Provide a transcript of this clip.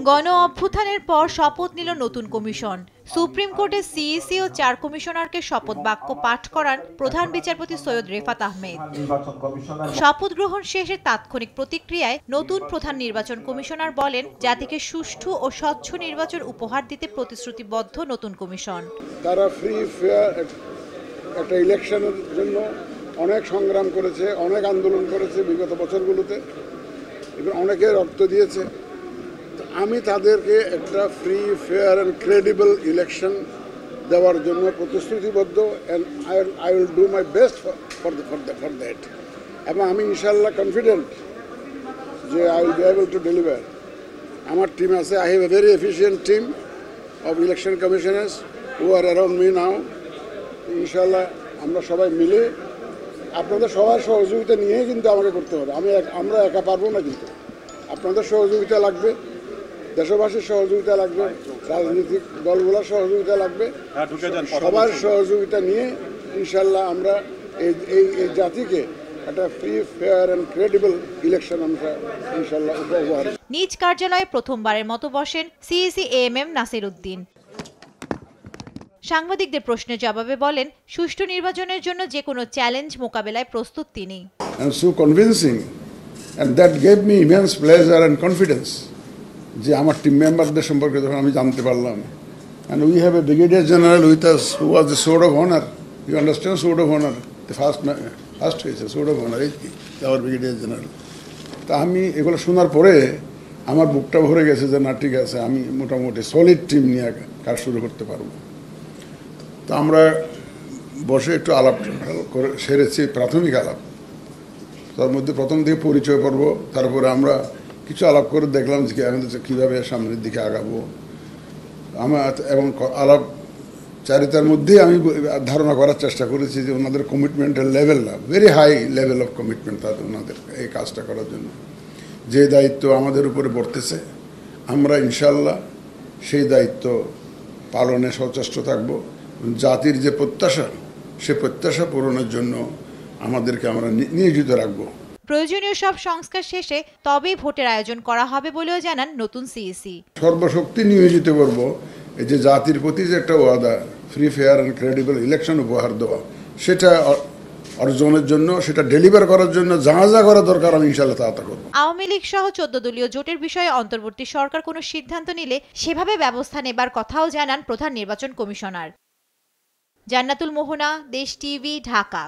গণ অভ্যুত্থানের পর শপথ নিল নতুন কমিশন। সুপ্রিম কোর্টের সিইসি ও 4 কমিশনারকে শপথ বাক্য পাঠ করান প্রধান বিচারপতি সৈয়দ রেফাত আহমেদ। শপথ গ্রহণ শেষে তাৎক্ষণিক প্রতিক্রিয়ায় নতুন প্রধান নির্বাচন কমিশনার বলেন, জাতিকে সুষ্ঠু ও স্বচ্ছ নির্বাচন উপহার দিতে প্রতিশ্রুতিবদ্ধ নতুন কমিশন। তারা ফ্রি ফেয়ার একটা ইলেকশনের জন্য অনেক সংগ্রাম করেছে, অনেক আন্দোলন করেছে বিগত বছরগুলোতে, এবং অনেকে রক্ত দিয়েছে। আমি তাদেরকে একটা free fair and credible election দেওয়ার জন্য প্রতিশ্রুতিবদ্ধ, and I will do my best for that. এবং আমি ইনশাল্লাহ কনফিডেন্ট যে I will be able to deliver. আমার টিম আছে, I have a very efficient team of election commissioners who are around me now. ইনশাল্লাহ আমরা সবাই মিলে আপনাদের সবার সহযোগিতা নিয়েই কিন্তু আমাকে করতে হবে। আমরা একা পারবো না, কিন্তু আপনাদের সহযোগিতা লাগবে, দেশবাসীর সহযোগিতা লাগবে, রাজনৈতিক দলগুলোর সহযোগিতা লাগবে। সবার সহযোগিতা নিয়ে ইনশাল্লাহ আমরা এই জাতিকে একটা free fair and credible election আমরা ইনশাল্লাহ উপহার। নিজ কার্যালয়ে প্রথমবারের মতো বসেন সিইসি এএমএম নাসির উদ্দিন। সাংবাদিকদের প্রশ্নের জবাবে বলেন, সুষ্ঠু নির্বাচনের জন্য যে কোনো চ্যালেঞ্জ মোকাবেলায় প্রস্তুত তিনি। And so convincing, and that gave me immense pleasure and confidence যে আমার টিম মেম্বারদের সম্পর্কে যখন আমি জানতে পারলাম। And we have a brigadier general with us who was the sword of honor. You understand sword of honor? The first হয়েছে sword of honor, our brigadier general. তা আমি এগুলো শোনার পরে আমার বুকটা ভরে গেছে যে না, ঠিক আছে, আমি মোটামুটি সলিড টিম নিয়ে কাজ শুরু করতে পারবো। তো আমরা বসে একটু আলাপ করে সেরেছি, প্রাথমিক আলাপ। তার মধ্যে প্রথম দিকে পরিচয় পর্ব, তারপরে আমরা কিছু আলাপ করে দেখলাম যে আমাদের কীভাবে সামনের দিকে আগাবো। এবং আলাপ চারিতার মধ্যেই আমি ধারণা করার চেষ্টা করেছি যে ওনাদের কমিটমেন্টের লেভেলটা very high level of commitment তাদের, ওনাদের এই কাজটা করার জন্য যে দায়িত্ব আমাদের উপরে বর্তেছে, আমরা ইনশাল্লাহ সেই দায়িত্ব পালনে সচেষ্ট থাকব। জাতির যে প্রত্যাশা, সে প্রত্যাশা পূরণের জন্য আমাদেরকে আমরা নিয়োজিত রাখবো। প্রয়োজনীয় সব সংস্কার শেষে তবেই ভোটের আয়োজন করা হবে বলেও জানান নতুন সিইসি। সর্বশক্তি নিয়োজিত করব এই যে জাতির প্রতি যে একটা ওয়াদা, free fair and credible election উপহার দেওয়া, সেটা অর্জনের জন্য, সেটা ডেলিভার করার জন্য যা যা করা দরকার আমি ইনশাআল্লাহ তা করব। আওয়ামী লীগ সহ 14 দলীয় জোটের বিষয়ে অন্তর্বর্তী সরকার কোনো সিদ্ধান্ত নিলে সেভাবে ব্যবস্থা নেবার কথাও জানান প্রধান নির্বাচন কমিশনার। জান্নাতুল মোহনা, দেশ টিভি, ঢাকা।